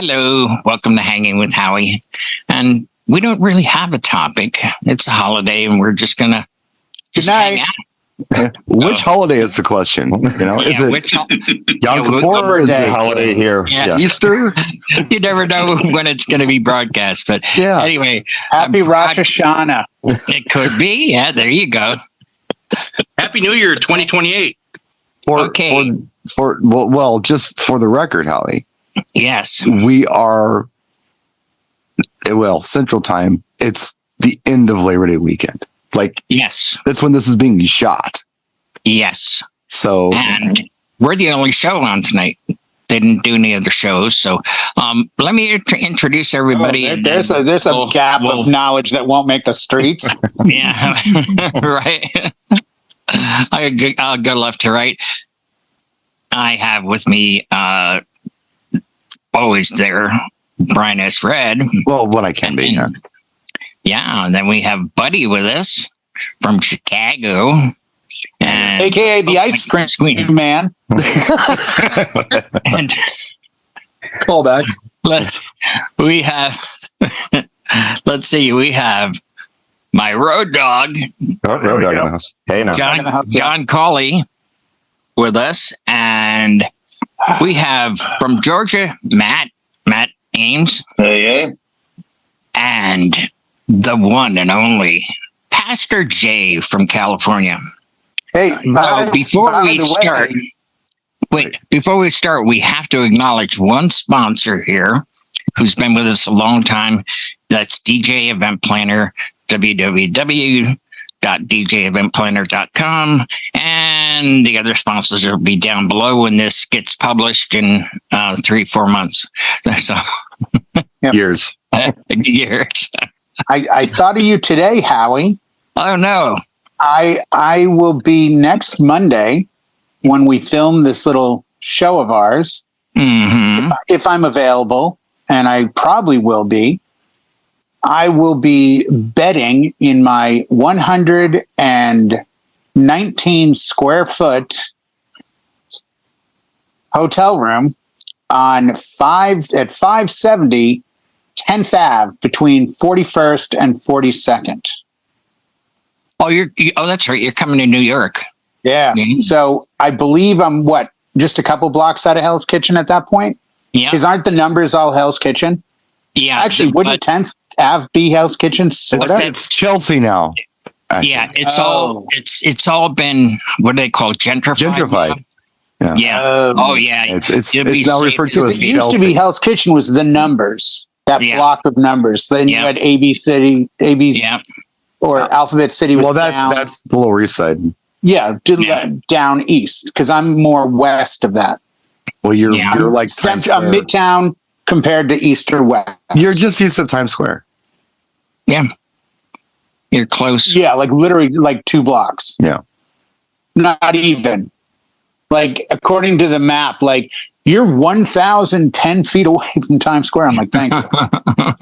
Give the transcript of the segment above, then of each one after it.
Hello, welcome to Hanging with Howie. And we don't really have a topic. It's a holiday, and we're just gonna hang out. Which holiday is the question? Is it Yom Kippur or is it holiday here? Yeah. Easter? You never know when it's going to be broadcast, but anyway. Happy Rosh Hashanah. It could be. Yeah, there you go. Happy New Year 2028. Just for the record, Howie. Yes. We are, Central Time. It's the end of Labor Day weekend. Yes. That's when this is being shot. Yes. So. And we're the only show on tonight. They didn't do any other shows. So let me introduce everybody. There's a gap of knowledge that won't make the streets. Yeah. Right. I'll go left to right. I have with me, always there, Brian S. Red. Well, when I can be. Yeah, and then we have Buddy with us from Chicago. And AKA the Ice Cream Man. And call back. Let's see, we have my road dog. Road dog in the house. Hey, now. John Cawley with us. And we have from Georgia, Matt Ames. Hey. And the one and only Pastor Jay from California. Hey, before we start, we have to acknowledge one sponsor here who's been with us a long time. That's DJ Event Planner, www.djeventplanner.com. And the other sponsors will be down below when this gets published in 3-4 months. So years. Years. I thought of you today, Howie. Oh, no. I will be next Monday when we film this little show of ours. Mm-hmm. If I'm available, and I probably will be, I will be betting in my 119 square foot hotel room on 570 10th Ave between 41st and 42nd. Oh, that's right. You're coming to New York. Yeah. Mm-hmm. So I believe I'm just a couple blocks out of Hell's Kitchen at that point? Yeah. Because aren't the numbers all Hell's Kitchen? Yeah. Actually, wouldn't 10th Ave be Hell's Kitchen? Sort of? It's Chelsea now. Yeah. It's all been, what do they call, gentrified? Yeah. Yeah. It's now referred to as it used to be Hell's Kitchen was the numbers, that block of numbers. Then you had AB City, or Alphabet City was down. That's the Lower East Side. Yeah, down east, because I'm more west of that. Well, you're like I'm Midtown compared to East or West. You're just east of Times Square. Yeah. You're close. Yeah, literally 2 blocks. Yeah. Not even. According to the map, you're 1,010 feet away from Times Square. I'm like, thank you.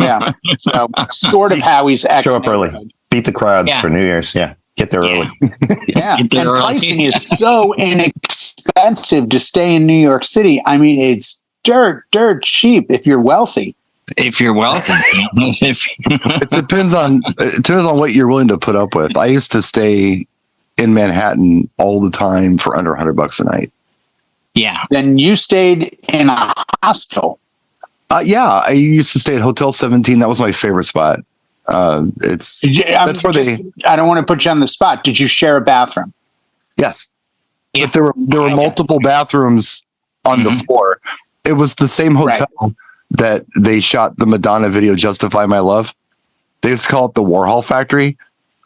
Yeah. So sort of Howie's show up early. Beat the crowds for New Year's. Yeah. Get there early. Yeah. And pricing is so inexpensive to stay in New York City. I mean, it's dirt cheap if you're wealthy. If you're wealthy. It depends on what you're willing to put up with. I used to stay in Manhattan all the time for under $100 a night. Yeah. Then you stayed in a hostel. I used to stay at Hotel 17. That was my favorite spot. I don't want to put you on the spot. Did you share a bathroom? Yes. Yeah. But there were multiple bathrooms on the floor. It was the same hotel that they shot the Madonna video "Justify My Love." They used to call it the Warhol Factory.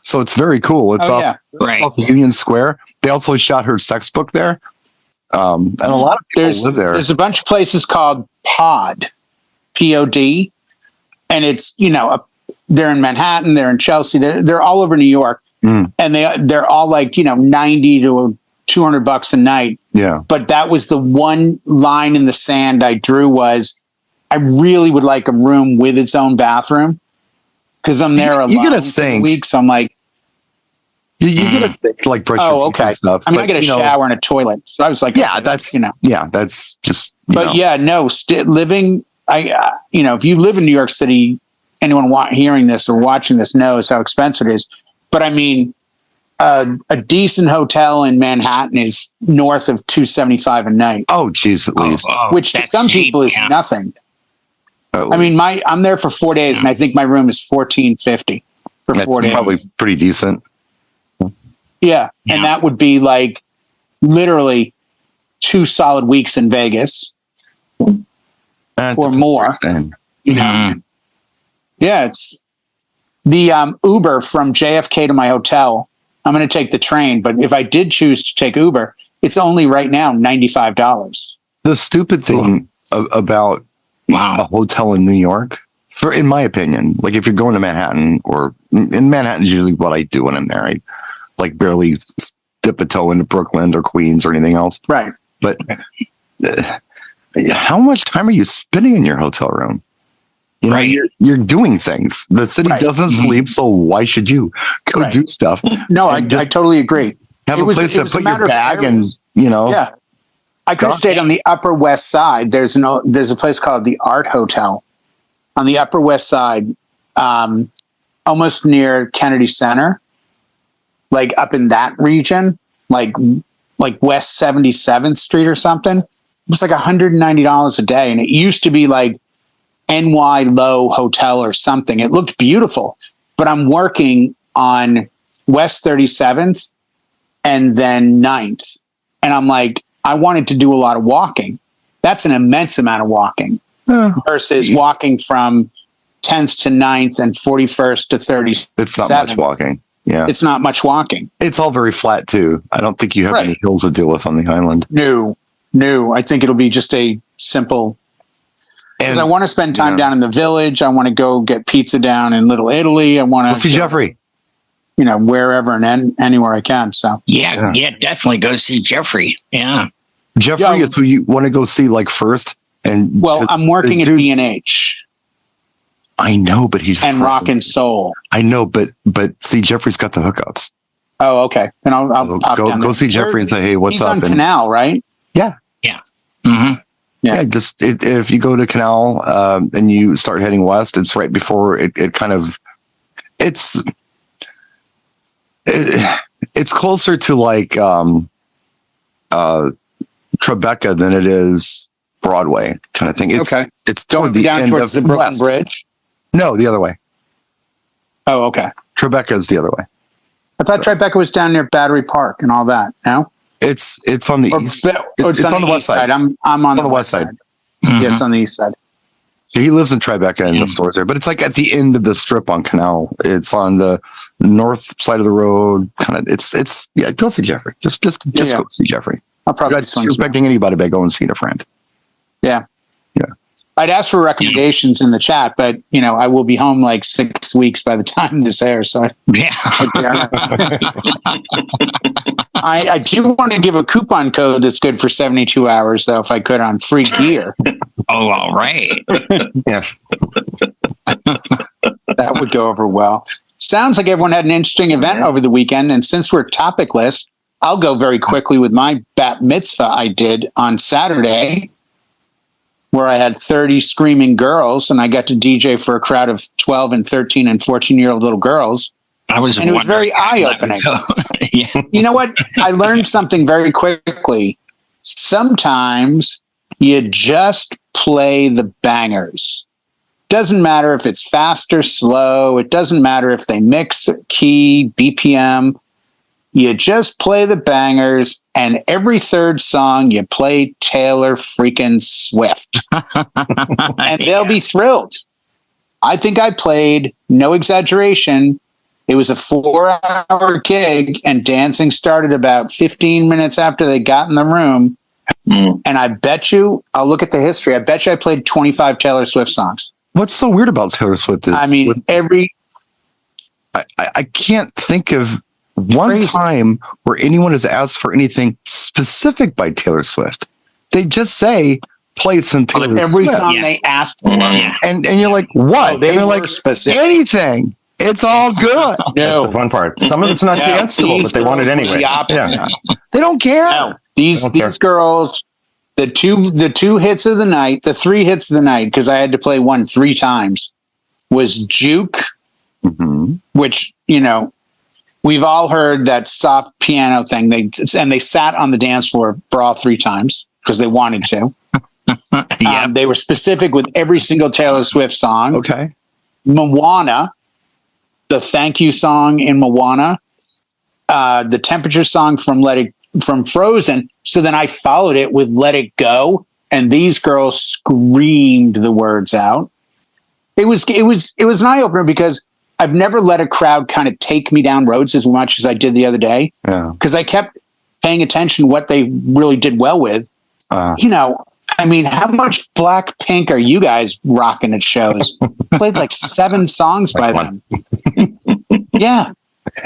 So it's very cool. It's off Union Square. They also shot her sex book there. And a lot of people live there. There's a bunch of places called Pod, P-O-D, and it's, they're in Manhattan, they're in Chelsea, they're all over New York, and they're all $90 to $200 a night. Yeah. But that was the one line in the sand I drew was, I really would like a room with its own bathroom, because I'm there a lot of weeks. So I'm like, you get a sink to brush your teeth and stuff. I get a shower and a toilet. So I was like, that's just. But living if you live in New York City, anyone hearing this or watching this knows how expensive it is. But I mean, a decent hotel in Manhattan is north of $275 a night. Oh, geez, at least. Which to some people is nothing. I mean, I'm there for 4 days, and I think my room is $1,450 for 4 days. Probably pretty decent. Yeah, and that would be like literally 2 solid weeks in Vegas or more. You know? Yeah, it's the Uber from JFK to my hotel. I'm going to take the train, but if I did choose to take Uber, it's only right now $95. The stupid thing about a hotel in New York, in my opinion, like if you're going to Manhattan, or in Manhattan is usually what I do when I'm there. I like barely dip a toe into Brooklyn or Queens or anything else. Right. But how much time are you spending in your hotel room? You know, you're doing things. The city doesn't sleep, so why should you go do stuff? No, I totally agree. Have a place to put your bag and, you know. Yeah. I could have stayed on the Upper West Side. There's a place called the Art Hotel on the Upper West Side, almost near Kennedy Center, like up in that region, like West 77th Street or something. It was like $190 a day. And it used to be like NY Low Hotel or something. It looked beautiful, but I'm working on West 37th and then 9th. And I'm like, I wanted to do a lot of walking. That's an immense amount of walking versus walking from 10th to 9th and 41st to 37th. It's not much walking. Yeah. It's not much walking. It's all very flat too. I don't think you have any hills to deal with on the island. No. I think it'll be just a simple, because I want to spend time down in the Village. I want to go get pizza down in Little Italy. I want to see Jeffrey. You know, wherever and anywhere I can. So yeah, definitely go see Jeffrey. Yeah, Jeffrey is who you want to go see like first. And I'm working at B&H. I know, but he's Rock and Soul. I know, but see, Jeffrey's got the hookups. Oh, okay. Then I'll pop down go see Jeffrey and say, hey, what's up? He's on Canal, right? Yeah. Mm-hmm. Yeah, just if you go to Canal and you start heading west, it's right before it kind of it's closer to like Tribeca than it is Broadway kind of thing. It's toward the end towards of the Brooklyn Bridge. No, the other way. Oh, okay. Tribeca is the other way. I thought Tribeca was down near Battery Park and all that. No. It's on the east. It's on the west side. I'm on the west side. Mm-hmm. Yeah, it's on the east side. So he lives in Tribeca and the stores there, but it's like at the end of the strip on Canal. It's on the north side of the road. Kind of. It's go see Jeffrey. Just go see Jeffrey. I'll probably not expecting anybody by going seeing a friend. Yeah. Yeah. I'd ask for recommendations in the chat, but I will be home like 6 weeks by the time this airs. So I do want to give a coupon code that's good for 72 hours, though, if I could, on free gear. Oh, all right. Yeah. That would go over well. Sounds like everyone had an interesting event over the weekend. And since we're topicless, I'll go very quickly with my bat mitzvah I did on Saturday, where I had 30 screaming girls, and I got to DJ for a crowd of 12 and 13 and 14-year-old little girls. And it was very eye-opening. Yeah. You know what? I learned something very quickly. Sometimes you just play the bangers. Doesn't matter if it's fast or slow. It doesn't matter if they mix key, BPM. You just play the bangers, and every third song you play Taylor freaking Swift. And they'll be thrilled. I think I played, no exaggeration, it was a 4-hour gig, and dancing started about 15 minutes after they got in the room. And I bet you, I'll look at the history, I bet you I played 25 Taylor Swift songs. What's so weird about Taylor Swift is... I mean, I can't think of one time where anyone has asked for anything specific by Taylor Swift. They just say, play some Taylor Swift. Every song they asked for. And you're like, what? And they're like, specific. Anything. It's all good. No. That's the fun part. Some of it's not danceable, but they want it anyway. Yeah. They don't care. No. These girls The two hits of the night, the three hits of the night, because I had to play one 3 times, was Juke, which, we've all heard that soft piano thing. They sat on the dance floor for all 3 times because they wanted to. They were specific with every single Taylor Swift song. Okay. Moana, the thank you song in Moana, the temperature song from Frozen. So then I followed it with Let It Go, and these girls screamed the words out. It was an eye opener because I've never let a crowd kind of take me down roads as much as I did the other day. Because I kept paying attention what they really did well with. How much Blackpink are you guys rocking at shows? Played like 7 songs by them. Yeah.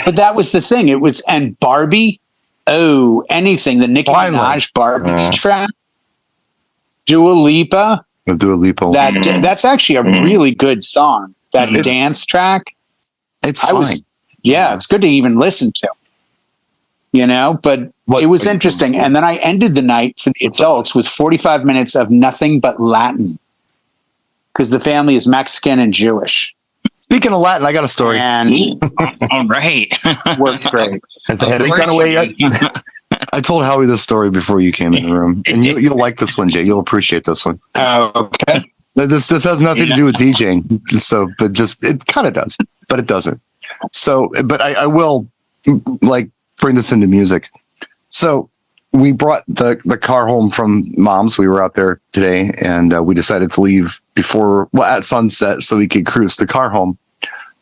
But that was the thing. And Barbie, anything. The Nicki Minaj Barbie track. Dua Lipa. That's actually a really good song. That dance track. It's fine. It's good to even listen to. But it was interesting. And then I ended the night for the adults with 45 minutes of nothing but Latin. Because the family is Mexican and Jewish. Speaking of Latin, I got a story. And all right. Worked great. Has the headache gone away yet? I told Howie this story before you came in the room. And you'll like this one, Jay. You'll appreciate this one. Oh, okay. This has nothing to do with DJing. So, but just, it kind of does, but it doesn't. So, but I will bring this into music. So we brought the car home from Mom's. We were out there today, and we decided to leave at sunset so we could cruise the car home,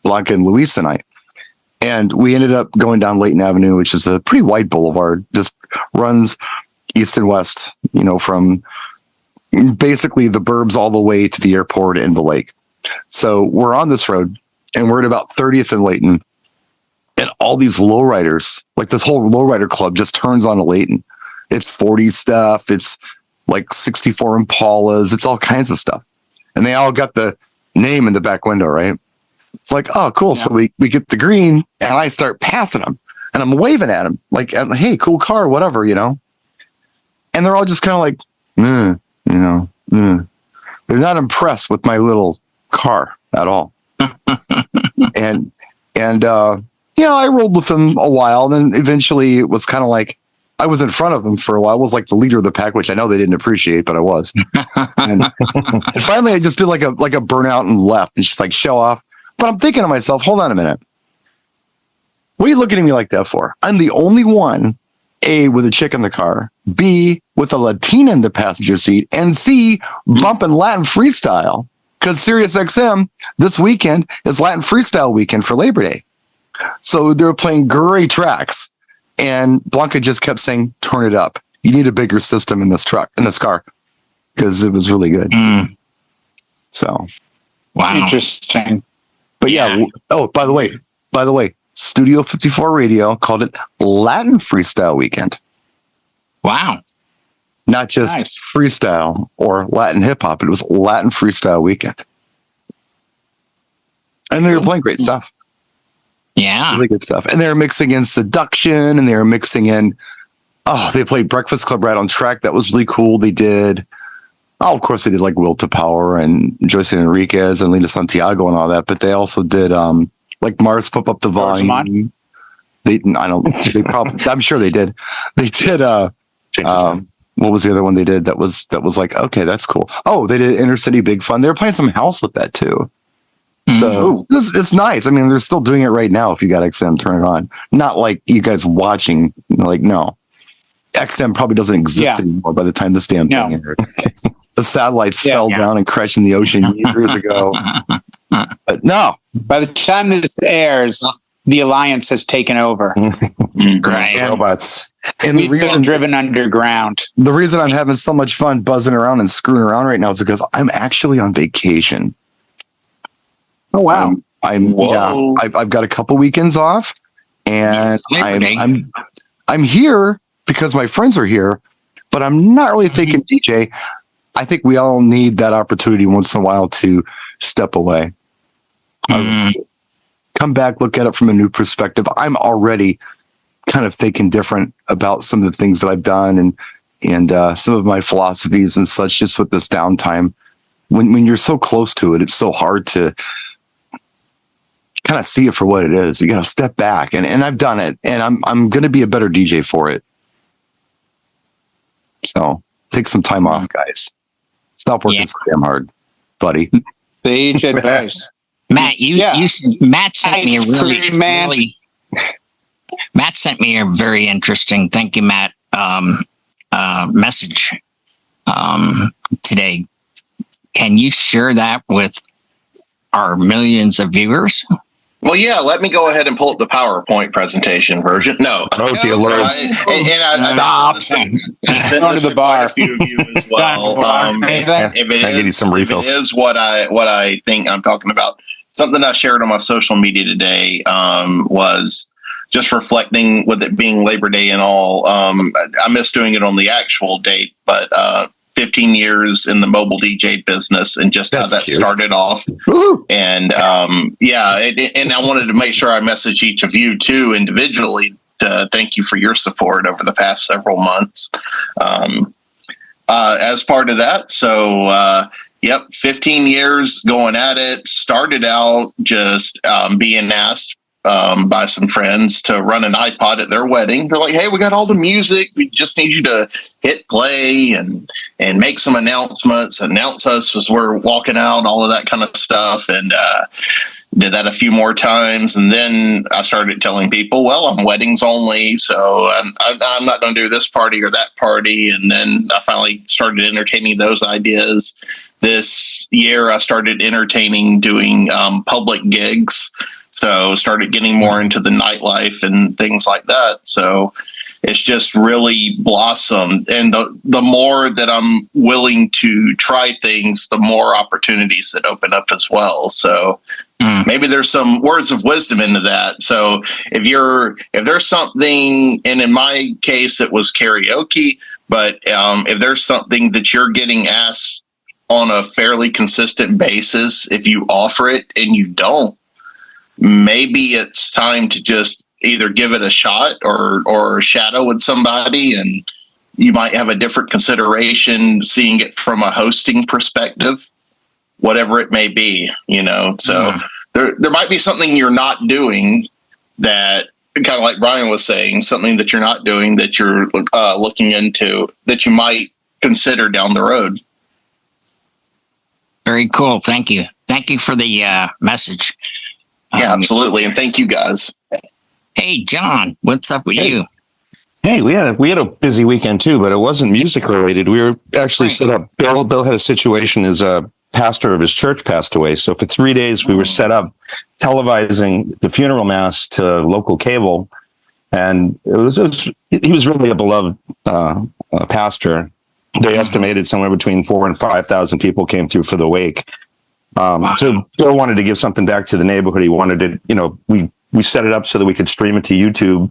Blanca and Luis and I. And we ended up going down Layton Avenue, which is a pretty wide boulevard, just runs east and west, from basically the burbs all the way to the airport and the lake. So we're on this road, and we're at about 30th and Layton. And all these lowriders, like this whole lowrider club, just turns on to Layton. It's 40 stuff. It's like 64 Impalas. It's all kinds of stuff. And they all got the name in the back window, right? It's like, oh, cool. Yeah. So we get the green, and I start passing them. And I'm waving at them like, hey, cool car, whatever, And they're all just kind of like, They're not impressed with my little car at all. And I rolled with them a while, and then eventually it was kind of like I was in front of them for a while. I was like the leader of the pack, which I know they didn't appreciate, but I was. And finally, I just did like a burnout and left, and she's like, show off. But I'm thinking to myself, hold on a minute. What are you looking at me like that for? I'm the only one, A, with a chick in the car, B, with a Latina in the passenger seat, and C, bumping Latin freestyle. Because SiriusXM this weekend is Latin freestyle weekend for Labor Day. So they were playing great tracks, and Blanca just kept saying, turn it up. You need a bigger system in this car, because it was really good. So, wow. Interesting. But yeah. Oh, by the way, Studio 54 Radio called it Latin Freestyle Weekend. Wow. Not just freestyle or Latin hip hop. It was Latin Freestyle Weekend. And they were playing great stuff. Yeah. Really good stuff. And they were mixing in Seduction, and they were mixing in, they played Breakfast Club right on track. That was really cool. They did, of course, they did like Will to Power and Joyce Enriquez and Lena Santiago and all that. But they also did like Mars Pump Up the Volume. I'm sure they did. They did, what was the other one they did that was like, okay, that's cool. Oh, they did Inner City Big Fun. They were playing some house with that too. So it's nice. I mean, they're still doing it right now. If you got XM, turn it on. Not like you guys watching. Like, no, XM probably doesn't exist anymore by the time this damn thing airs. The satellites fell down and crashed in the ocean years ago. But no, by the time this airs, the Alliance has taken over. Right, robots. And we've been driven underground. The reason I'm having so much fun buzzing around and screwing around right now is because I'm actually on vacation. Oh wow! I've got a couple weekends off, and I'm here because my friends are here, but I'm not really thinking DJ. I think we all need that opportunity once in a while to step away, come back, look at it from a new perspective. I'm already kind of thinking different about some of the things that I've done, and and some of my philosophies and such, just with this downtime. When you're so close to it, it's so hard to kind of see it for what it is. You got to step back, and I've done it, and I'm going to be a better DJ for it. So take some time off, guys. Stop working so damn hard, buddy. Sage advice. Matt, Matt sent me a really Matt sent me a very interesting, thank you, Matt, message today. Can you share that with our millions of viewers? Well, yeah, let me go ahead and pull up the PowerPoint presentation version. No. Oh, dear Lord. I've sent this to quite a few of you as well. If it is what I think I'm talking about, something I shared on my social media today was just reflecting with it being Labor Day and all. I missed doing it on the actual date, but 15 years in the mobile DJ business and just how that started off. Woo! And and I wanted to make sure I message each of you too individually to thank you for your support over the past several months as part of that. So 15 years going at it. Started out just being asked by some friends to run an iPod at their wedding. They're like, hey, we got all the music. We just need you to hit play and make some announcements, announce us as we're walking out, all of that kind of stuff. And did that a few more times. And then I started telling people, well, I'm weddings only, so I'm not going to do this party or that party. And then I finally started entertaining those ideas. This year, I started entertaining doing public gigs. So started getting more into the nightlife and things like that. So it's just really blossomed. And the more that I'm willing to try things, the more opportunities that open up as well. So maybe there's some words of wisdom into that. So if there's something, and in my case, it was karaoke, but if there's something that you're getting asked on a fairly consistent basis, if you offer it and you don't, maybe it's time to just either give it a shot or shadow with somebody, and you might have a different consideration seeing it from a hosting perspective, whatever it may be, So there might be something you're not doing that, kind of like Brian was saying, something that you're not doing that you're looking into that you might consider down the road. Very cool. Thank you. Thank you for the message. Yeah, absolutely. And thank you guys. Hey, John, what's up with you? Hey, we had a busy weekend too, but it wasn't music related. We were actually set up. Bill had a situation. His pastor of his church passed away. So for 3 days, we were set up televising the funeral mass to local cable. And he was really a beloved pastor. They estimated somewhere between 4,000 and 5,000 people came through for the wake. So Bill wanted to give something back to the neighborhood. He wanted to, we set it up so that we could stream it to YouTube,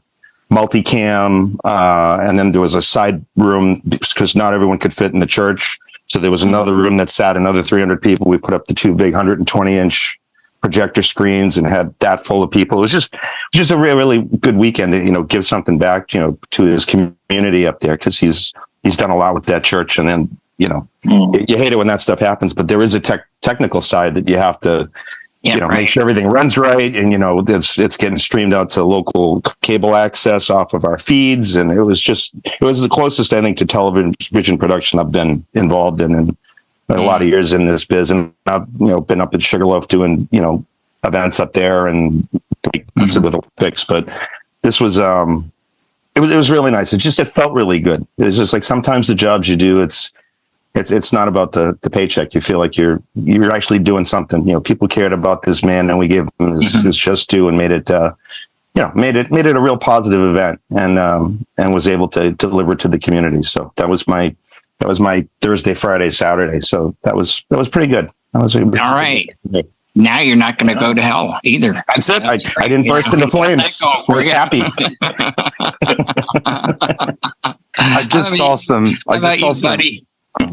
multicam, and then there was a side room because not everyone could fit in the church. So there was another room that sat another 300 people. We put up the two big 120-inch projector screens and had that full of people. It was just a really, really good weekend to, give something back, to his community up there, because he's done a lot with that church. And then, you hate it when that stuff happens, but there is a technical side that you have to, make sure everything runs right. And, it's getting streamed out to local cable access off of our feeds. And it was the closest, I think, to television production I've been involved in a lot of years in this biz. And I've, been up at Sugarloaf doing, events up there and with Olympics, but this was, it was really nice. It felt really good. It's just like sometimes the jobs you do, it's not about the paycheck. You feel like you're actually doing something. People cared about this man, and we gave him his just due and made it made it a real positive event, and was able to deliver to the community. So that was my Thursday, Friday, Saturday. So that was pretty good. All right. Now you're not going to go to hell either. That's it. I didn't burst into flames. I was happy. I just saw some. Buddy?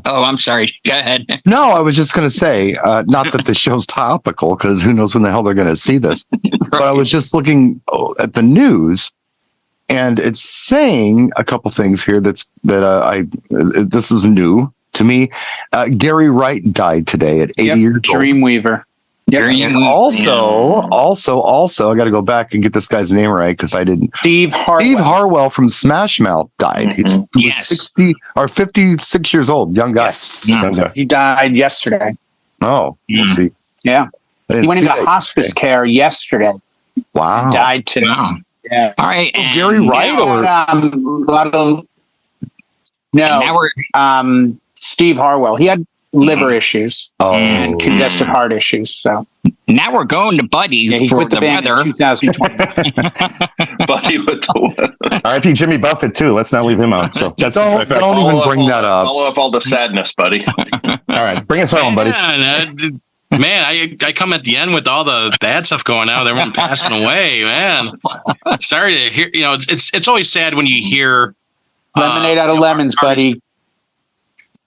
Oh, I'm sorry. Go ahead. No, I was just going to say, not that the show's topical, because who knows when the hell they're going to see this. Right. But I was just looking at the news, and it's saying a couple things here this is new to me. Gary Wright died today at 80 years old. Dreamweaver. Yep. And also, I got to go back and get this guy's name right because I didn't. Steve Harwell from Smash Mouth died. He was 60 or 56 years old, young guy. Yes. He died yesterday. Oh, we'll see. Yeah. He went into hospice care yesterday. Wow. He died today. Wow. Yeah. All right. Gary Wright Steve Harwell. He had liver issues and congestive heart issues. So now we're going to Buddy for the weather. 2020. Buddy with the weather. R.I.P. Jimmy Buffett too. Let's not leave him out. So that's don't even bring that up. Follow up all the sadness, buddy. All right, bring us home, buddy. Man, I come at the end with all the bad stuff going on. Everyone passing away, man. Sorry to hear. You know, it's always sad when you hear lemonade out of lemons, buddy.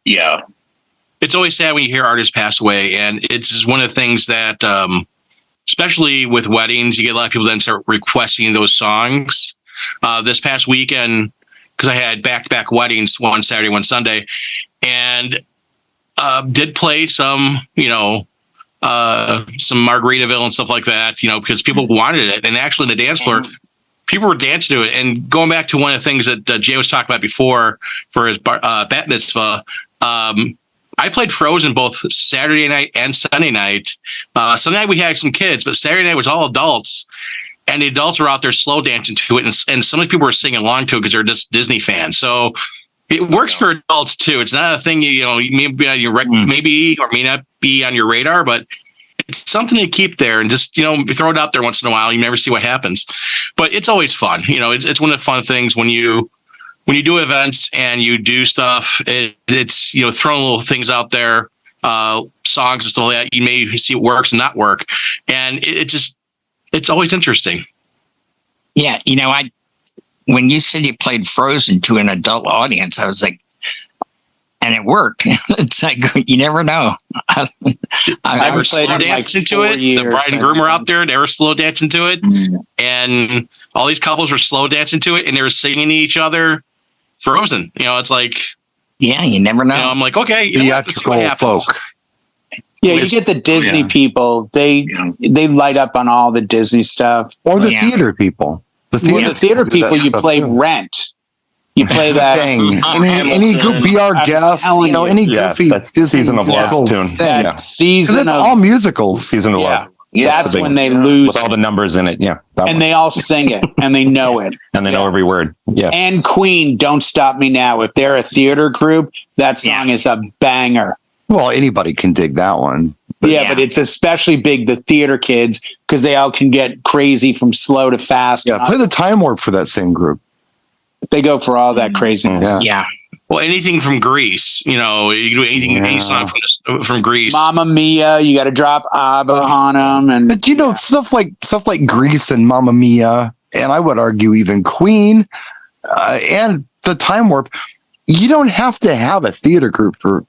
Yeah. It's always sad when you hear artists pass away, and it's one of the things that, especially with weddings, you get a lot of people then start requesting those songs. This past weekend, because I had back-to-back weddings, one Saturday, one Sunday, and did play some, some Margaritaville and stuff like that, because people wanted it, and actually in the dance floor, people were dancing to it. And going back to one of the things that Jay was talking about before for his bat mitzvah. I played Frozen both Saturday night and Sunday night. Sunday night we had some kids, but Saturday night was all adults, and the adults were out there slow dancing to it, and some of the people were singing along to it because they're just Disney fans. So it works for adults too. It's not a thing you may be on your maybe or may not be on your radar, but it's something to keep there and just throw it out there once in a while. You never see what happens, but it's always fun. It's one of the fun things when you do events and you do stuff, it's throwing little things out there, songs and stuff like that. You may see what works and not work, and it's always interesting. Yeah, when you said you played Frozen to an adult audience, I was like, and it worked. It's like you never know. I were slow dancing to it. The bride and groom were out there; they were slow dancing to it, and all these couples were slow dancing to it, and they were singing to each other. Frozen, it's like, yeah, you never know. I'm like, okay, let's see what happens. Folk. Yeah, you get the Disney people. They light up on all the Disney stuff, or the theater people. The theater people, you play Rent. You play that thing. Any Be Our Guest. Any goofy Season of Love tune. Season of all musicals. Season of Love. That's when they lose with all the numbers in it. Yeah, and they all sing it and they know it and they know every word. Yeah, and Queen, Don't Stop Me Now. If they're a theater group, that song is a banger. Well, anybody can dig that one. But but it's especially big the theater kids because they all can get crazy from slow to fast. Yeah, play the Time Warp for that same group. They go for all that craziness. Yeah. Well, anything from Greece, you can do anything, any song from Greece. Mamma Mia, you got to drop ABBA on them, but stuff like Greece and Mamma Mia, and I would argue even Queen, and the Time Warp. You don't have to have a theater group for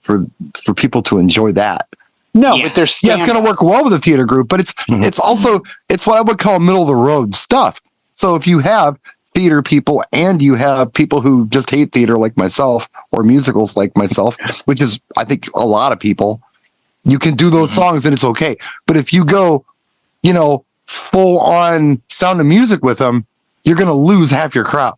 people to enjoy that. No, but there's it's going to work well with a theater group, but it's also what I would call middle of the road stuff. So if you have theater people and you have people who just hate theater like myself or musicals like myself, which is I think a lot of people, you can do those songs and it's okay. But if you go, full on Sound of Music with them, you're going to lose half your crowd.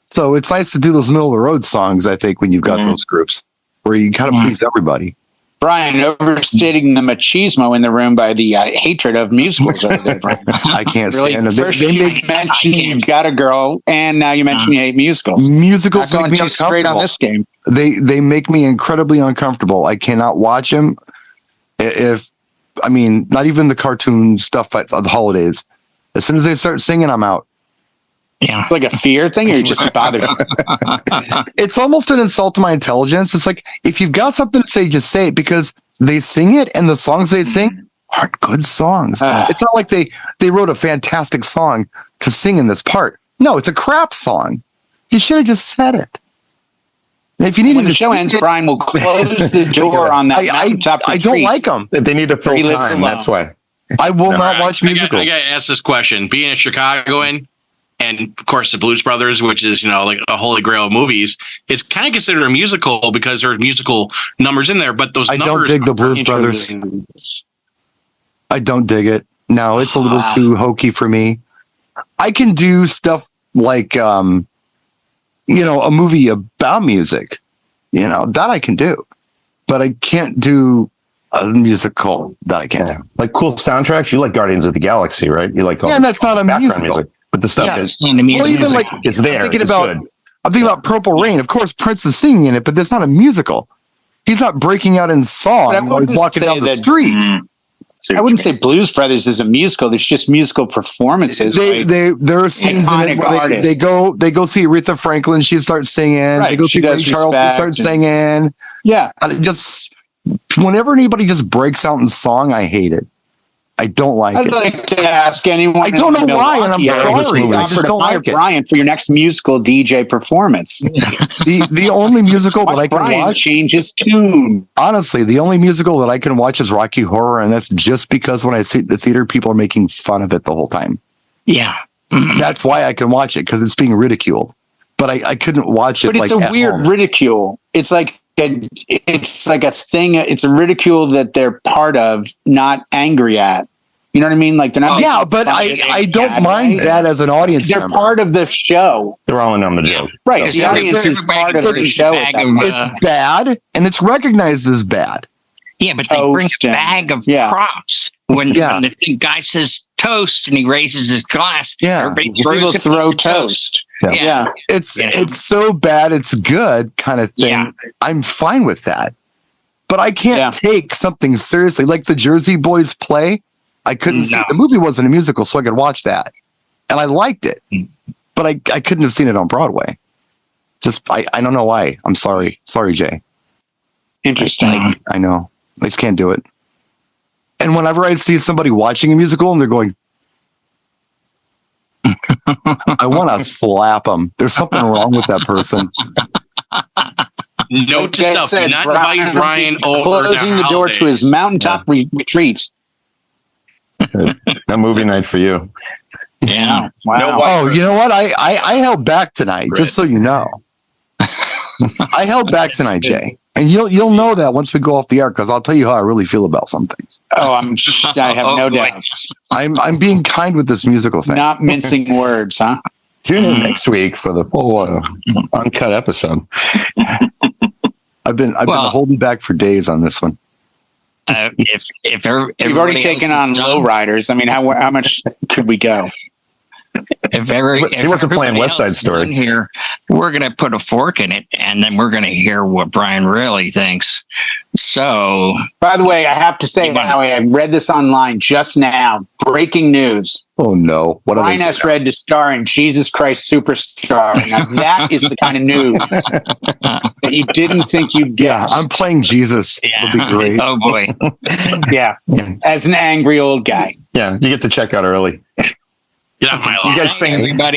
So it's nice to do those middle of the road songs, I think, when you've got those groups where you kind of please everybody. Brian, overstating the machismo in the room by the hatred of musicals over there, Brian. I can't stand it. First you mentioned you got a girl, and now you mention you hate musicals. Musicals going to straight on this game. They make me incredibly uncomfortable. I cannot watch them. Not even the cartoon stuff at the holidays. As soon as they start singing, I'm out. Yeah. It's like a fear thing, or you just bothered. It's almost an insult to my intelligence. It's like, if you've got something to say, just say it, because they sing it and the songs they sing aren't good songs. It's not like they wrote a fantastic song to sing in this part. No, it's a crap song. You should have just said it. And if you need when the show ends, Brian will close the door on that mountaintop retreat. I don't like them. They need to fill time. That's why. I will not watch musicals. I got to ask this question. Being a Chicagoan, and of course the Blues Brothers, which is, like a holy grail of movies. It's kind of considered a musical because there are musical numbers in there, but those numbers don't dig the Blues Brothers. I don't dig it. No, it's a little too hokey for me. I can do stuff like, a movie about music, that I can do, but I can't do a musical that I can do. Like cool soundtracks. You like Guardians of the Galaxy, right? You like and that's not a background musical. music, but the stuff is the music. Well, even it's there. I'm thinking about Purple Rain. Of course, Prince is singing in it, but that's not a musical. He's not breaking out in song while he's walking down the street. I wouldn't say Blues Brothers is a musical. There's just musical performances. There are scenes in it where they go see Aretha Franklin. She starts singing. Right. They go see Ray Charles. She starts singing. Yeah. Just whenever anybody just breaks out in song, I hate it. I don't like it. I'd like to ask anyone. I don't know why, and I'm sorry. I just don't like it. Brian, for your next musical DJ performance. The only musical that I can watch change his tune. Honestly, the only musical that I can watch is Rocky Horror, and that's just because when I see the theater, people are making fun of it the whole time. Yeah. That's why I can watch it, because it's being ridiculed. But I couldn't watch it. But it's a weird ridicule. It's like a thing. It's a ridicule that they're part of, not angry at. You know what I mean? Like they're not. Yeah, but I don't mind that as an audience. They're part of the show. They're all in on the joke. Right. The audience is part of the show. It's bad, and it's recognized as bad. Yeah, but they bring a bag of props when the guy says toast and he raises his glass. Yeah, everybody throw toast. Yeah. It's so bad it's good kind of thing. Yeah. I'm fine with that, but I can't take something seriously like the Jersey Boys play. I couldn't see the movie wasn't a musical, so I could watch that, and I liked it, but I couldn't have seen it on Broadway. Just I don't know why. I'm sorry, Jay. Interesting. I know I just can't do it. And whenever I see somebody watching a musical and they're going, I want to slap them. There's something wrong with that person. Note to self: do not invite Brian over. Closing the door to his mountaintop retreat. A movie night for you. Yeah. Wow. You know what? I held back tonight, just so you know. I held back tonight, Jay. And you'll know that once we go off the air, because I'll tell you how I really feel about some things. Oh, I have no doubts. I'm being kind with this musical thing. Not mincing words, huh? Tune in next week for the full uncut episode. I've been holding back for days on this one. If you've already taken on lowriders, I mean, how much could we go? He wasn't playing West Side Story here. We're going to put a fork in it, and then we're going to hear what Brian really thinks. So, by the way, I have to say, Howie, I read this online just now. Breaking news. Oh no! Brian S. Red to star in Jesus Christ Superstar. Now that is the kind of news that you didn't think you'd get. Yeah, I'm playing Jesus. Yeah. It'll be great. Oh boy. Yeah, as an angry old guy. Yeah, you get to check out early. Get off my lawn. You guys sing. Everybody